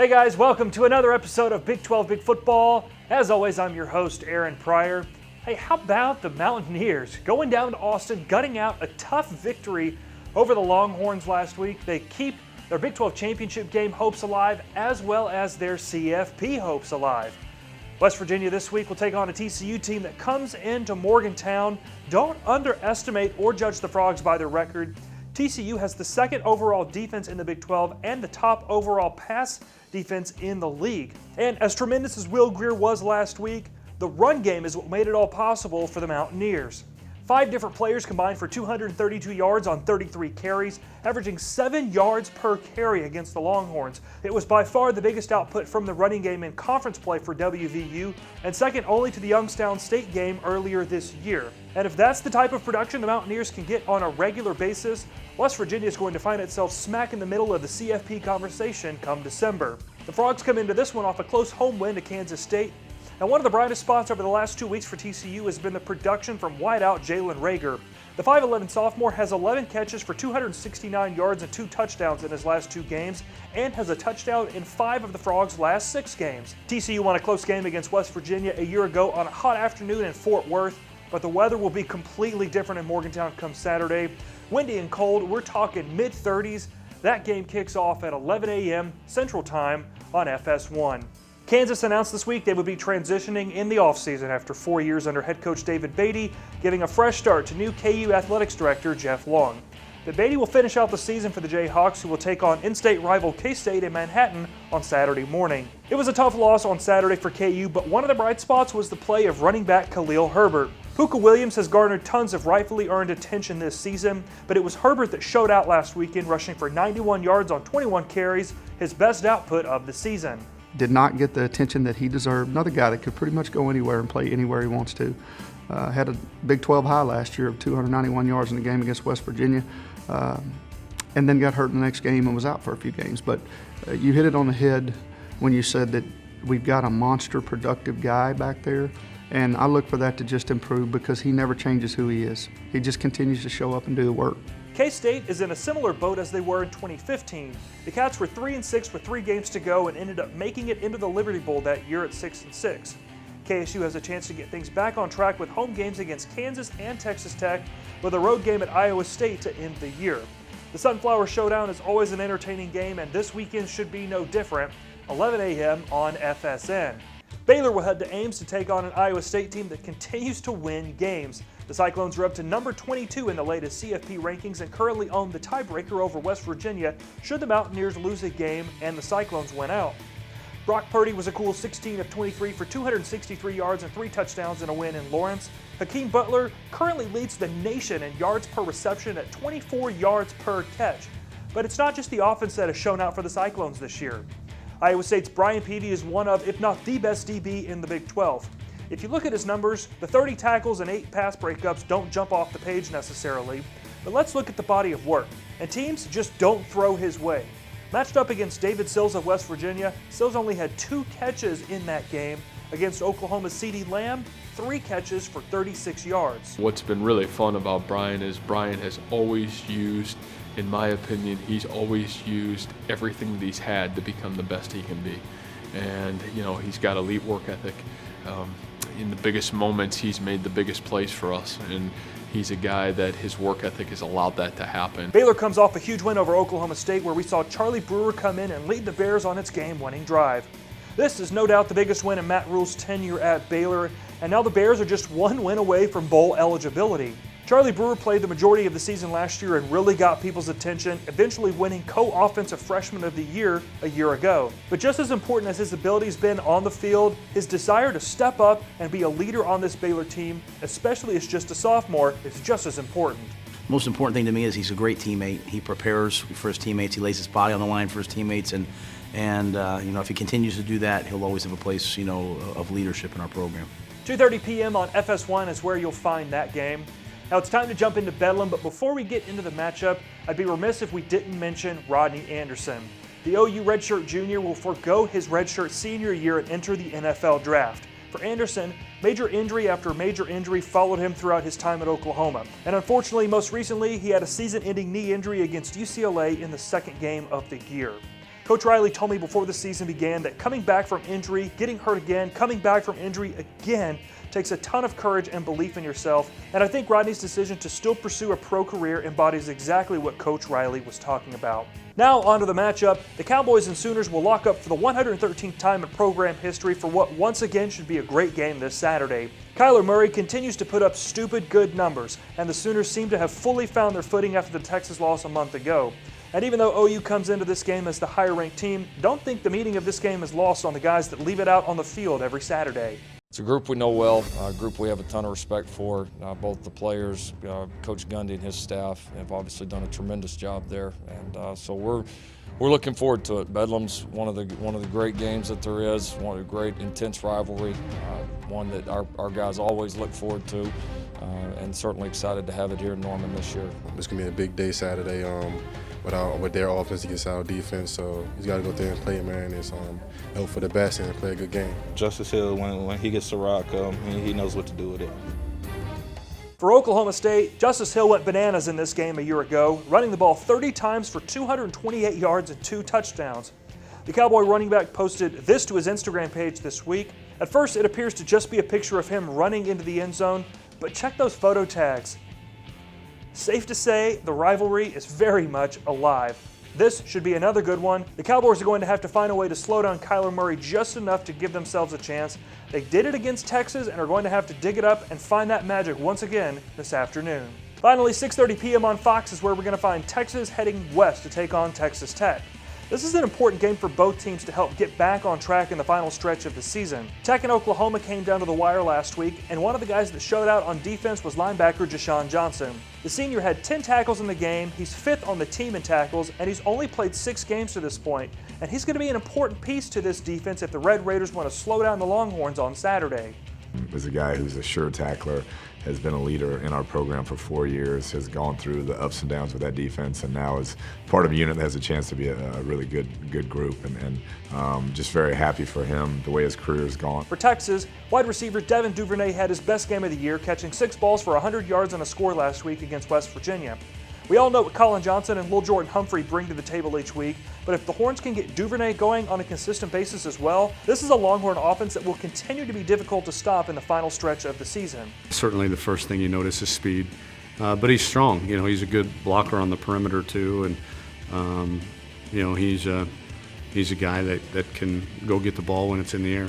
Hey guys, welcome to another episode of Big 12 Big Football. As always, I'm your host, Aaron Pryor. Hey, how about the Mountaineers going down to Austin, gutting out a tough victory over the Longhorns last week? They keep their Big 12 championship game hopes alive, as well as their CFP hopes alive. West Virginia this week will take on a TCU team that comes into Morgantown. Don't underestimate or judge the Frogs by their record. TCU has the second overall defense in the Big 12 and the top overall pass defense in the league. And as tremendous as Will Grier was last week, the run game is what made it all possible for the Mountaineers. 5 different players combined for 232 yards on 33 carries, averaging 7 yards per carry against the Longhorns. It was by far the biggest output from the running game in conference play for WVU, and second only to the Youngstown State game earlier this year. And if that's the type of production the Mountaineers can get on a regular basis, West Virginia is going to find itself smack in the middle of the CFP conversation come December. The Frogs come into this one off a close home win to Kansas State. And one of the brightest spots over the last 2 weeks for TCU has been the production from wideout Jalen Reagor. The 5'11 sophomore has 11 catches for 269 yards and 2 touchdowns in his last 2 games, and has a touchdown in 5 of the Frogs' last 6 games. TCU won a close game against West Virginia a year ago on a hot afternoon in Fort Worth, but the weather will be completely different in Morgantown come Saturday. Windy and cold, we're talking mid-30s. That game kicks off at 11 a.m. Central Time on FS1. Kansas announced this week they would be transitioning in the offseason after 4 years under head coach David Beatty, giving a fresh start to new KU athletics director Jeff Long. But Beatty will finish out the season for the Jayhawks, who will take on in-state rival K-State in Manhattan on Saturday morning. It was a tough loss on Saturday for KU, but one of the bright spots was the play of running back Khalil Herbert. Puka Williams has garnered tons of rightfully earned attention this season, but it was Herbert that showed out last weekend, rushing for 91 yards on 21 carries, his best output of the season. Did not get the attention that he deserved. Another guy that could pretty much go anywhere and play anywhere he wants to. Had a Big 12 high last year of 291 yards in the game against West Virginia, and then got hurt in the next game and was out for a few games. But you hit it on the head when you said that we've got a monster productive guy back there, and I look for that to just improve because he never changes who he is. He just continues to show up and do the work. K-State is in a similar boat as they were in 2015. The Cats were 3-6 with 3 games to go and ended up making it into the Liberty Bowl that year at 6-6. KSU has a chance to get things back on track with home games against Kansas and Texas Tech, with a road game at Iowa State to end the year. The Sunflower Showdown is always an entertaining game, and this weekend should be no different, 11 a.m. on FSN. Baylor will head to Ames to take on an Iowa State team that continues to win games. The Cyclones are up to number 22 in the latest CFP rankings and currently own the tiebreaker over West Virginia should the Mountaineers lose a game and the Cyclones win out. Brock Purdy was a cool 16 of 23 for 263 yards and 3 touchdowns in a win in Lawrence. Hakeem Butler currently leads the nation in yards per reception at 24 yards per catch. But it's not just the offense that has shown out for the Cyclones this year. Iowa State's Brian Peavy is one of, if not the best DB in the Big 12. If you look at his numbers, the 30 tackles and 8 pass breakups don't jump off the page necessarily, but let's look at the body of work. And teams just don't throw his way. Matched up against David Sills of West Virginia, Sills only had 2 catches in that game. Against Oklahoma's CeeDee Lamb, 3 catches for 36 yards. What's been really fun about Brian is Brian has always used, in my opinion, he's always used everything that he's had to become the best he can be. And, you know, he's got elite work ethic. In the biggest moments, he's made the biggest plays for us, and he's a guy that his work ethic has allowed that to happen. Baylor comes off a huge win over Oklahoma State, where we saw Charlie Brewer come in and lead the Bears on its game-winning drive. This is no doubt the biggest win in Matt Rule's tenure at Baylor, and now the Bears are just 1 win away from bowl eligibility. Charlie Brewer played the majority of the season last year and really got people's attention, eventually winning Co-Offensive Freshman of the Year a year ago. But just as important as his ability's been on the field, his desire to step up and be a leader on this Baylor team, especially as just a sophomore, is just as important. Most important thing to me is he's a great teammate. He prepares for his teammates. He lays his body on the line for his teammates, and if he continues to do that, he'll always have a place, of leadership in our program. 2:30 p.m. on FS1 is where you'll find that game. Now it's time to jump into Bedlam, but before we get into the matchup, I'd be remiss if we didn't mention Rodney Anderson. The OU redshirt junior will forego his redshirt senior year and enter the NFL draft. For Anderson, major injury after major injury followed him throughout his time at Oklahoma. And unfortunately, most recently, he had a season-ending knee injury against UCLA in the second game of the year. Coach Riley told me before the season began that coming back from injury, getting hurt again, coming back from injury again takes a ton of courage and belief in yourself, and I think Rodney's decision to still pursue a pro career embodies exactly what Coach Riley was talking about. Now on to the matchup. The Cowboys and Sooners will lock up for the 113th time in program history for what once again should be a great game this Saturday. Kyler Murray continues to put up stupid good numbers, and the Sooners seem to have fully found their footing after the Texas loss a month ago. And even though OU comes into this game as the higher-ranked team, don't think the meaning of this game is lost on the guys that leave it out on the field every Saturday. It's a group we know well, a group we have a ton of respect for. Both the players, Coach Gundy and his staff have obviously done a tremendous job there, and so we're looking forward to it. Bedlam's one of the great games that there is, one of the great intense rivalry, one that our guys always look forward to, and certainly excited to have it here in Norman this year. It's gonna be a big day Saturday. With their offense against our defense, so he's got to go there and play, man. Is hope for the best and play a good game. Justice Hill, when he gets the rock, he knows what to do with it. For Oklahoma State, Justice Hill went bananas in this game a year ago, running the ball 30 times for 228 yards and 2 touchdowns. The Cowboy running back posted this to his Instagram page this week. At first, it appears to just be a picture of him running into the end zone, but check those photo tags. Safe to say, the rivalry is very much alive. This should be another good one. The Cowboys are going to have to find a way to slow down Kyler Murray just enough to give themselves a chance. They did it against Texas and are going to have to dig it up and find that magic once again this afternoon. Finally, 6:30 p.m. on Fox is where we're going to find Texas heading west to take on Texas Tech. This is an important game for both teams to help get back on track in the final stretch of the season. Tech and Oklahoma came down to the wire last week, and one of the guys that showed out on defense was linebacker Jashawn Johnson. The senior had 10 tackles in the game, he's 5th on the team in tackles, and he's only played 6 games to this point. And he's going to be an important piece to this defense if the Red Raiders want to slow down the Longhorns on Saturday. Is a guy who's a sure tackler, has been a leader in our program for 4 years, has gone through the ups and downs with that defense, and now is part of a unit that has a chance to be a really good group. And just very happy for him, the way his career's gone. For Texas, wide receiver Devin Duvernay had his best game of the year, catching 6 balls for 100 yards and a score last week against West Virginia. We all know what Colin Johnson and Lil Jordan Humphrey bring to the table each week, but if the Horns can get Duvernay going on a consistent basis as well, this is a Longhorn offense that will continue to be difficult to stop in the final stretch of the season. Certainly the first thing you notice is speed, but he's strong. You know, he's a good blocker on the perimeter too, and you know, he's a guy that can go get the ball when it's in the air.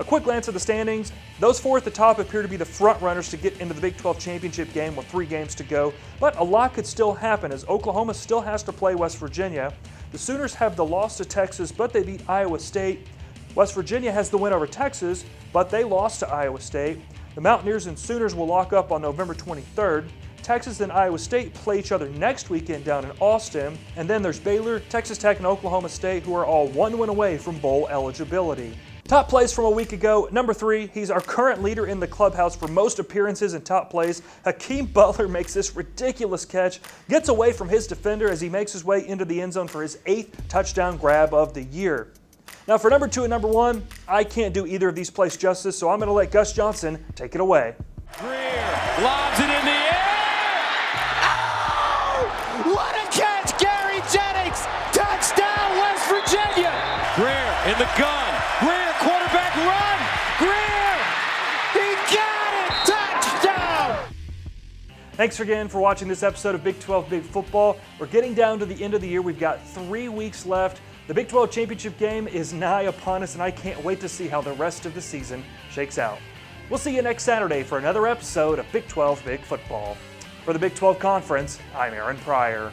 A quick glance at the standings. Those 4 at the top appear to be the front runners to get into the Big 12 championship game with 3 games to go, but a lot could still happen as Oklahoma still has to play West Virginia. The Sooners have the loss to Texas, but they beat Iowa State. West Virginia has the win over Texas, but they lost to Iowa State. The Mountaineers and Sooners will lock up on November 23rd. Texas and Iowa State play each other next weekend down in Austin, and then there's Baylor, Texas Tech, and Oklahoma State, who are all 1 win away from bowl eligibility. Top plays from a week ago. Number 3, he's our current leader in the clubhouse for most appearances and top plays. Hakeem Butler makes this ridiculous catch, gets away from his defender as he makes his way into the end zone for his 8th touchdown grab of the year. Now for number 2 and number 1, I can't do either of these plays justice, so I'm going to let Gus Johnson take it away. Greer lobs it in the air. Oh! What a catch, Gary Jennings! Touchdown, West Virginia! Greer in the gun. Greer, quarterback run! Greer! He got it! Touchdown! Thanks again for watching this episode of Big 12 Big Football. We're getting down to the end of the year. We've got 3 weeks left. The Big 12 championship game is nigh upon us, and I can't wait to see how the rest of the season shakes out. We'll see you next Saturday for another episode of Big 12 Big Football. For the Big 12 Conference, I'm Aaron Pryor.